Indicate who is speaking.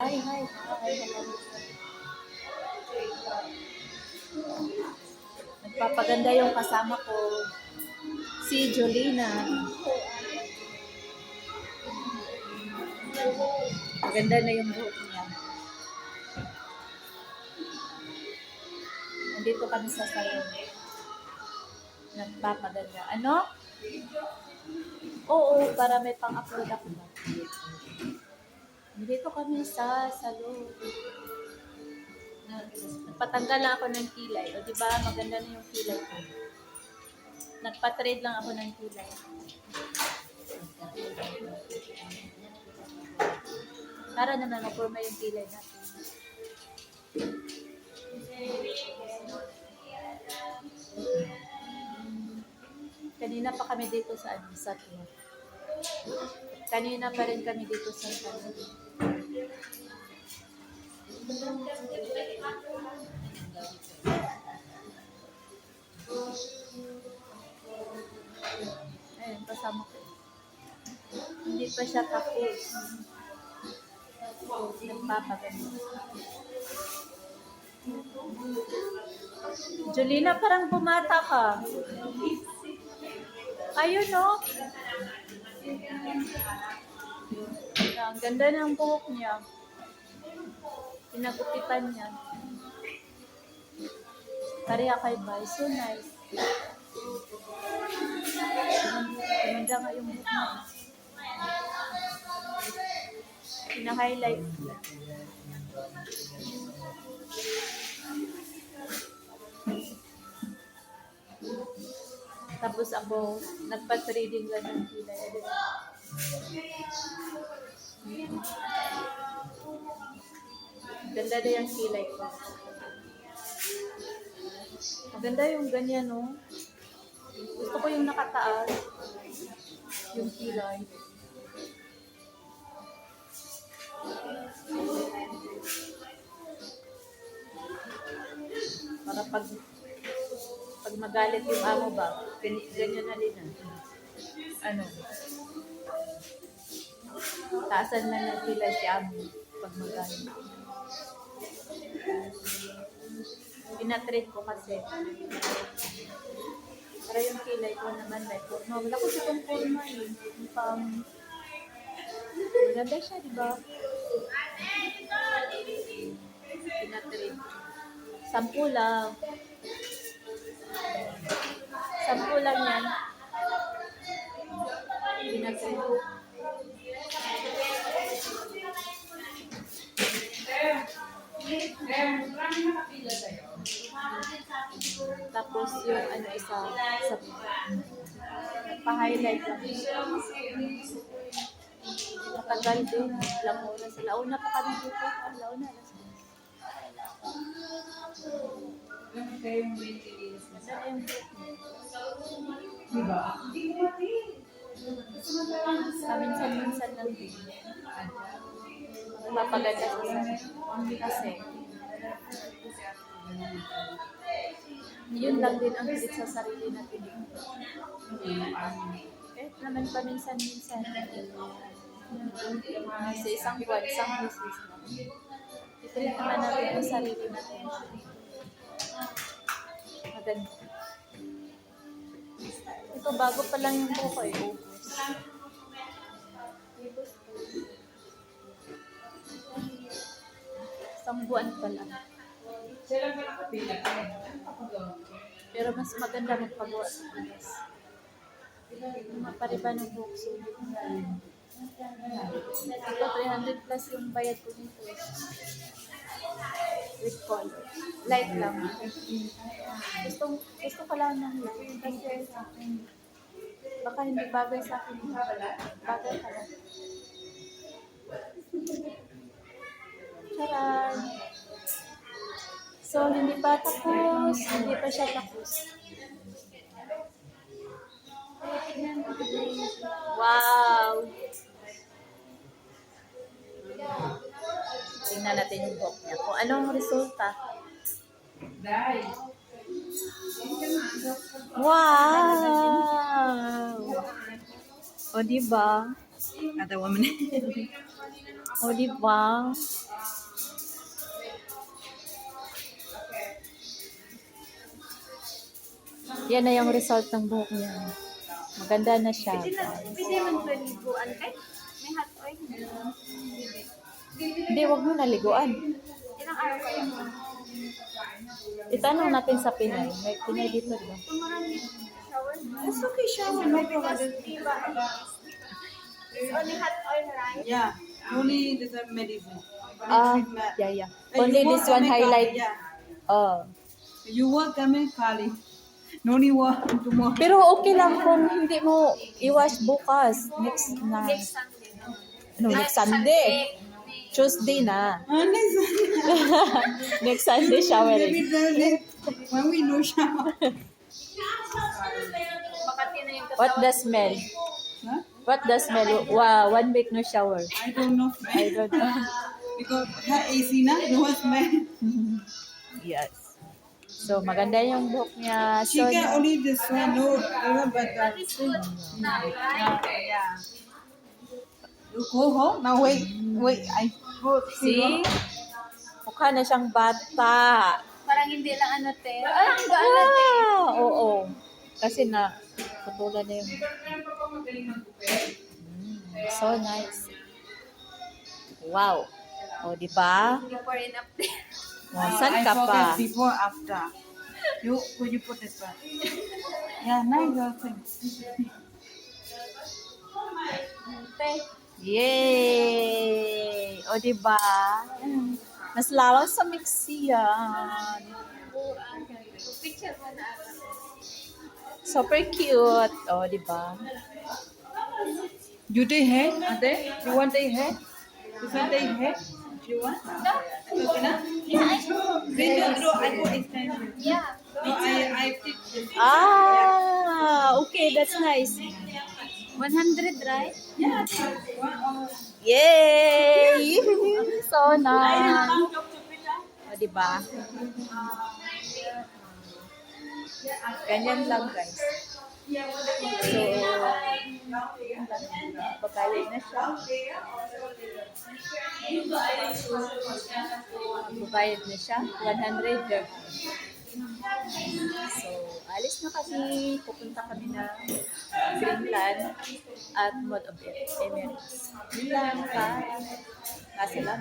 Speaker 1: Hi, hi, hi. Hello. Nagpapaganda yung kasama ko, si Jolina. Maganda na yung buhok niya. Nandito kami sa salon. Nagpapaganda. Ano? Oo, para may pang-upload ako na. Nandito kami sa salon. Nagpatanggal lang ako ng kilay. O diba, maganda na yung kilay ko. Nagpa-trade lang ako ng kilay. Para naman mapurma yung kilay natin. Kanina pa kami dito sa tour. Kanina pa rin kami dito sa salon. Ayun, kasama ko. Hindi pa siya tapos. Nagpapaganda. Jolina, parang bumata ka. Ayun, no? Ang ganda ng buhok niya. Pinagupitan niya. Pareha kay Bay. So nice. Ganda nga yung buhok niya. Pina-highlight niya. Tapos ako, nagpa-trading lang ng kilay. Ganda na yung kilay ko. Maganda yung ganyan, no? Gusto ko yung nakataas. Yung kilay. Para pag magalit yung amo ba, ganyan na din. Ano? Taasan na ng kilay si amo pag magalit. Pinatrade ko kasi. Para yung kilay ko naman may forma. Wala ko sa itong forma eh. Maganda siya, di ba? Pinatrade. 10 lang. 10 lang yan. Pinatrade. Tapos yung ano isa nagpa-highlight lang. Matagal din. Ilang oras. Launa pa kami dito. Launa.
Speaker 2: Diba?
Speaker 1: Minsan lang din. Mapaganda sa sarili. Kasi yun lang din ang pilit sa sarili natin. Naman paminsan-minsan. Sa isang buwan, isang business na. Ipilit naman natin ang sarili natin. Maganda. Ito, bago pa lang yung buko eh. Isang buwan pa lang. Pero mas maganda magpagawa sa Pinas. Mapariba ng buhok. Ito, 300 plus yung bayad ko nito. With color. Light lang. Gusto ko lang ng light. Kasi baka hindi bagay sa akin. Bagay ka lang. Charan! So, hindi pa tapos. Hindi pa siya tapos. Wow! Tingnan natin yung buhok niya. Kung anong resulta. Wow! O, diba?
Speaker 2: Katawa mo na.
Speaker 1: O, diba? Yan na yung result ng buhok niya. Maganda na siya.
Speaker 3: Pwede man ba liguan kay? May hot oil.
Speaker 1: Hindi, wag mo naliguan.
Speaker 3: Ilang araw kaya?
Speaker 1: Itanong natin sa Pinay. May Pinay dito, di ba?
Speaker 3: Kung marami shower.
Speaker 2: It's okay, shower, no
Speaker 3: Because
Speaker 2: problem.
Speaker 3: diba, it's only hot oil, right?
Speaker 2: Yeah, only this is medicine.
Speaker 1: Ah,
Speaker 2: Treatment.
Speaker 1: yeah.
Speaker 2: You
Speaker 1: Only
Speaker 2: work
Speaker 1: this one
Speaker 2: kami
Speaker 1: highlight.
Speaker 2: kali, Yeah.
Speaker 1: Oh.
Speaker 2: You work kami kali. No need work tomorrow.
Speaker 1: Pero okay lang kung hindi mo i-wash bukas. Next
Speaker 3: Sunday.
Speaker 1: next Sunday. Tuesday na.
Speaker 2: Next
Speaker 1: Next Sunday showering.
Speaker 2: maybe the when we no shower.
Speaker 3: Makati na yung
Speaker 1: What the smell?
Speaker 2: Huh?
Speaker 1: What the smell? Wow, 1 week no shower.
Speaker 2: I don't know.
Speaker 1: I don't know.
Speaker 2: Because her AC na no smell.
Speaker 1: Yes. So, maganda yung buhok niya.
Speaker 2: She
Speaker 1: So,
Speaker 2: can only this one, no, but yeah. You go home now. Wait, I go.
Speaker 1: see? Mukha na siyang bata.
Speaker 3: Parang hindi lang ano, te. Ay, ang gaan na, te.
Speaker 1: Oo. Kasi na, putulan na yung... So nice. Wow. O, di ba?
Speaker 3: Before and after.
Speaker 1: Saan
Speaker 2: I
Speaker 1: ka pa?
Speaker 2: forget before after. Could you put this one? Yeah, nice girlfriend.
Speaker 3: Te.
Speaker 1: Yay! O, di ba? Mas lalong sa mixi yan.
Speaker 3: Picture mo na ako.
Speaker 1: Super cute. O, di ba?
Speaker 2: You take hair? Ate? You want take hair? You can take hair? You want?
Speaker 3: No.
Speaker 2: Okay na?
Speaker 3: Yeah,
Speaker 2: No, I go extension.
Speaker 3: yeah.
Speaker 2: No, I take this.
Speaker 1: Okay, that's nice.
Speaker 3: 100, right?
Speaker 2: Yeah, take one.
Speaker 1: Yay! So nice. O, diba? Ganyan lang, guys. So, pagkayag na siya. Magbabayad na siya. 100 dirham. So, alis na kami. Pupunta kami na Greenland at Mall of Emirates. Yun lang pa. Kasi lang.